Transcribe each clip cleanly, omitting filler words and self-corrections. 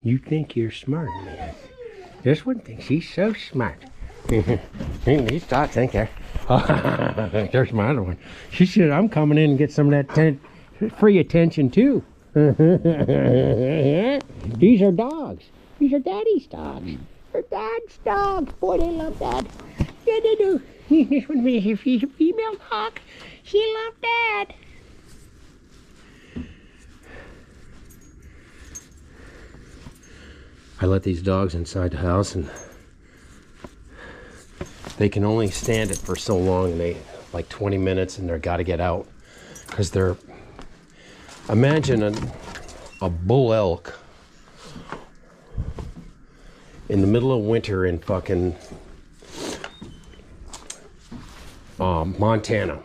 You think you're smart, man. This one thinks he's so smart. He's not thinking. There's my other one. She said, I'm coming in and get some of that free attention too. These are dogs. These are daddy's dogs. They're dad's dogs. Boy, they love dad. Yeah, they do. This one is if she's a female dog. She loves dad. I let these dogs inside the house and they can only stand it for so long, and they like 20 minutes and they're got to get out because they're, imagine a bull elk in the middle of winter in fucking Montana,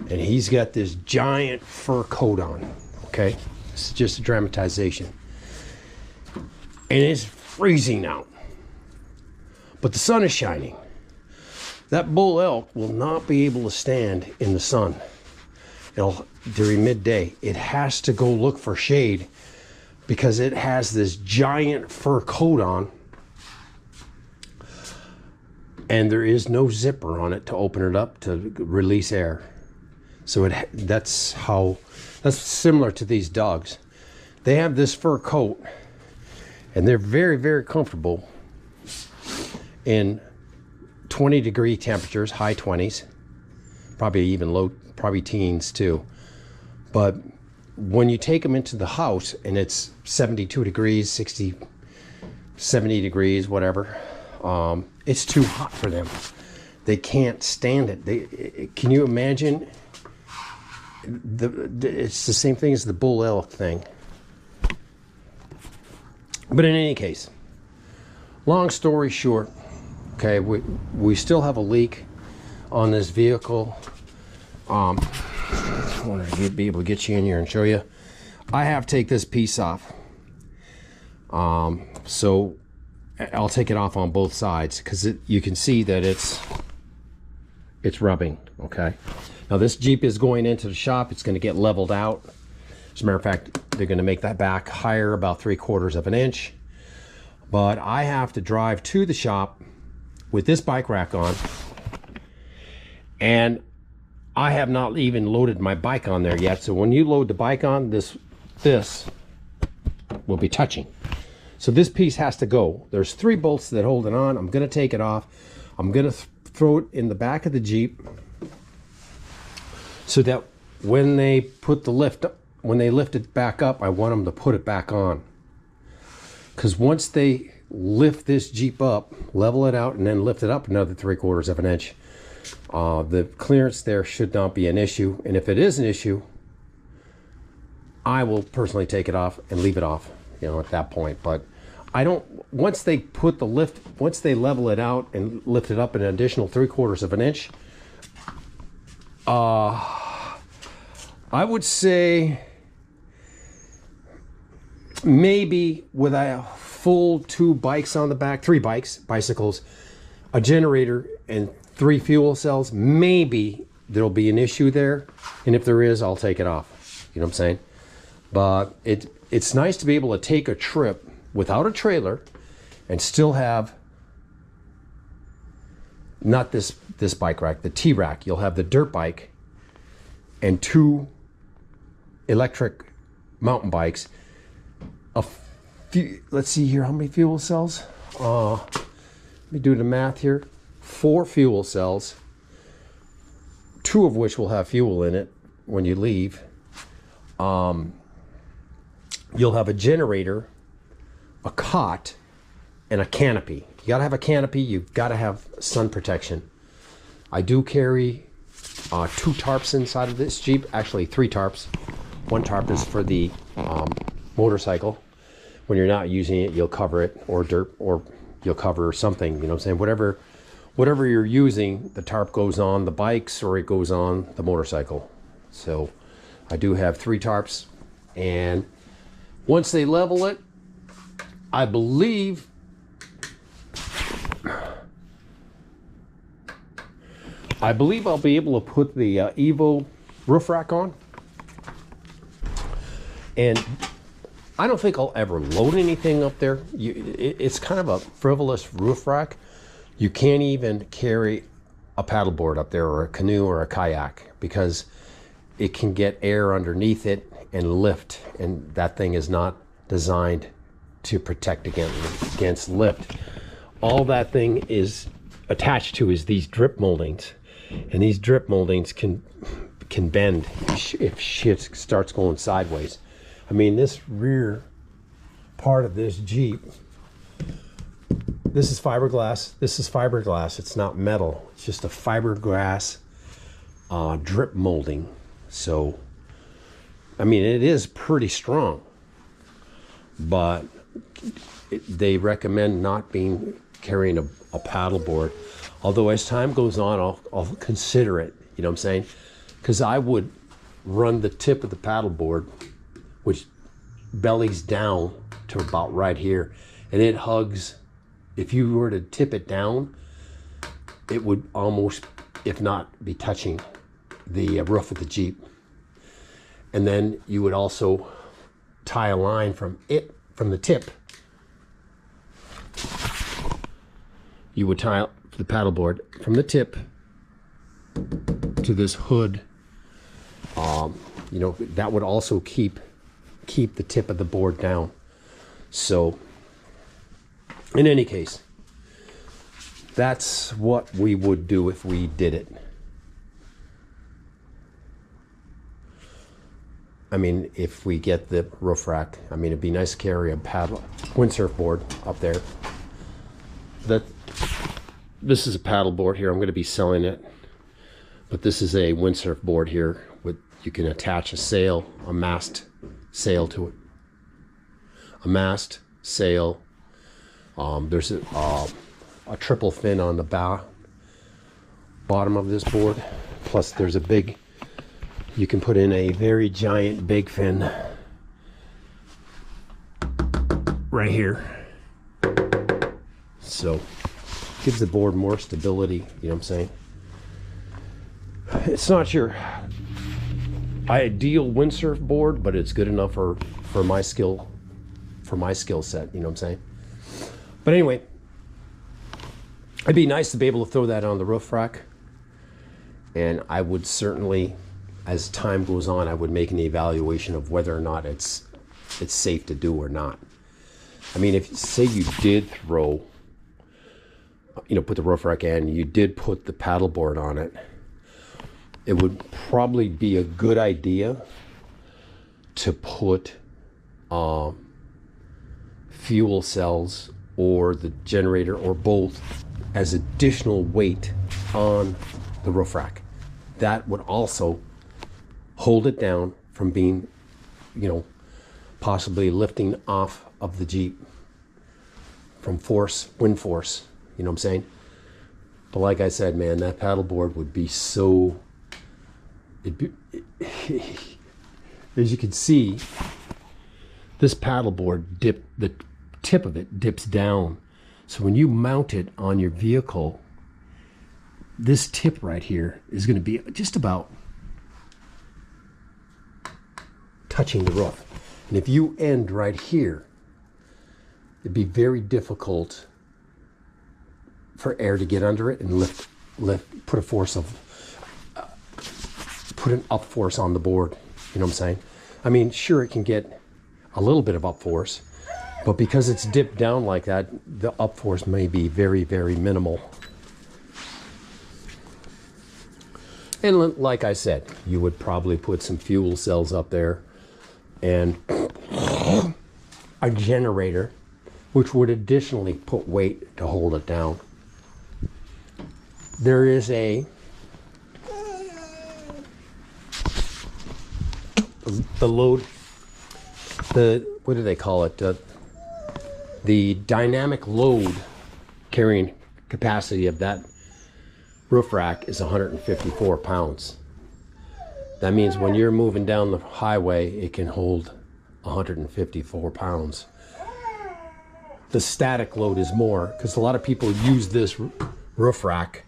and he's got this giant fur coat on. Okay, this is just a dramatization, and it's freezing out, but the sun is shining. That bull elk will not be able to stand in the sun during midday. It has to go look for shade because it has this giant fur coat on, and there is no zipper on it to open it up to release air. So that's similar to these dogs. They have this fur coat, and they're very, very comfortable in 20-degree temperatures, high 20s, probably even low, probably teens too. But when you take them into the house and it's 72 degrees, 60, 70 degrees, whatever, it's too hot for them. They can't stand it. Can you imagine? It's the same thing as the bull elk thing. But in any case, long story short, okay, we still have a leak on this vehicle. I want to be able to get you in here and show you. I have to take this piece off. So I'll take it off on both sides because you can see that it's rubbing. Okay. Now this Jeep is going into the shop. It's going to get leveled out. As a matter of fact, they're going to make that back higher about 3/4 of an inch. But I have to drive to the shop with this bike rack on, and I have not even loaded my bike on there yet. So when you load the bike on, this will be touching. So this piece has to go. There's 3 bolts that hold it on. I'm going to take it off. I'm going to throw it in the back of the Jeep so that when they put the lift it back up, I want them to put it back on. Because once they lift this Jeep up, level it out, and then lift it up another 3/4 of an inch, the clearance there should not be an issue. And if it is an issue, I will personally take it off and leave it off, at that point. But I don't, once they level it out and lift it up an additional 3/4 of an inch, I would say maybe with a full 2 bikes on the back, 3 bicycles, a generator, and 3 fuel cells, maybe there'll be an issue there. And if there is, I'll take it off. You know what I'm saying? But it's nice to be able to take a trip without a trailer and still have not this bike rack, the T-rack. You'll have the dirt bike and 2 electric mountain bikes. Let's see here, how many fuel cells? Let me do the math here. 4 fuel cells, 2 of which will have fuel in it when you leave. You'll have a generator, a cot, and a canopy. You gotta have a canopy. You've gotta have sun protection. I do carry 2 tarps inside of this Jeep. Actually, 3 tarps. 1 tarp is for the motorcycle. When you're not using it, you'll cover it, or dirt, or you'll cover something. You know what I'm saying? Whatever you're using, the tarp goes on the bikes or it goes on the motorcycle. So I do have 3 tarps, and once they level it, I believe I'll be able to put the Evo roof rack on. And I don't think I'll ever load anything up there. It's kind of a frivolous roof rack. You can't even carry a paddleboard up there or a canoe or a kayak because it can get air underneath it and lift, and that thing is not designed to protect against lift. All that thing is attached to is these drip moldings, and these drip moldings can bend if shit starts going sideways. I mean, this rear part of this Jeep, this is fiberglass. This is fiberglass. It's not metal. It's just a fiberglass drip molding. So, I mean, it is pretty strong, but they recommend not carrying a paddleboard. Although as time goes on, I'll consider it. You know what I'm saying? Because I would run the tip of the paddleboard, which bellies down to about right here, and it hugs. If you were to tip it down, it would almost, if not, be touching the roof of the Jeep. And then you would also tie a line from the tip. You would tie the paddleboard from the tip to this hood. You know, that would also keep the tip of the board down. So, in any case, that's what we would do if we did it. I mean, if we get the roof rack, I mean, it'd be nice to carry a windsurf board up there. This is a paddle board here. I'm going to be selling it, but this is a windsurf board here with, you can attach a sail, a mast sail to it. A mast, sail. There's a triple fin on the bottom of this board. Plus there's a big, you can put in a very giant big fin right here. So gives the board more stability, you know what I'm saying? It's not your ideal windsurf board, but it's good enough for my skill set, you know what I'm saying? But anyway, it'd be nice to be able to throw that on the roof rack, and I would certainly, as time goes on, I would make an evaluation of whether or not it's safe to do or not. I mean, if say you did throw, you know, put the roof rack in, you did put the paddleboard on it, it would probably be a good idea to put fuel cells or the generator or both as additional weight on the roof rack. That would also hold it down from being, you know, possibly lifting off of the Jeep from wind force, you know what I'm saying? But like I said, man, that paddleboard would be so, as you can see, this paddleboard the tip of it dips down. So when you mount it on your vehicle, this tip right here is going to be just about touching the roof. And if you end right here, it'd be very difficult for air to get under it and put an up force on the board. You know what I'm saying? I mean, sure, it can get a little bit of up force, but because it's dipped down like that, the up force may be very, very minimal. And like I said, you would probably put some fuel cells up there and a generator, which would additionally put weight to hold it down. There is what do they call it? The dynamic load carrying capacity of that roof rack is 154 pounds. That means when you're moving down the highway, it can hold 154 pounds. The static load is more, because a lot of people use this roof rack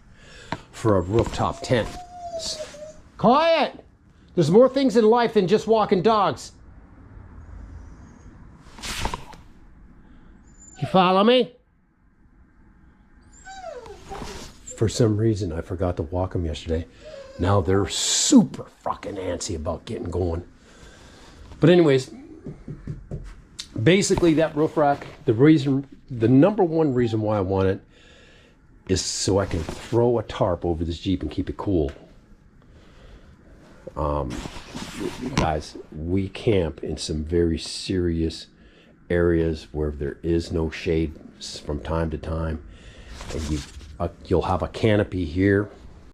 for a rooftop tent. Quiet! There's more things in life than just walking dogs. You follow me? For some reason, I forgot to walk them yesterday. Now they're super fucking antsy about getting going. But anyways, basically that roof rack, the number one reason why I want it is so I can throw a tarp over this Jeep and keep it cool. Guys, we camp in some very serious areas where there is no shade from time to time, and you'll have a canopy here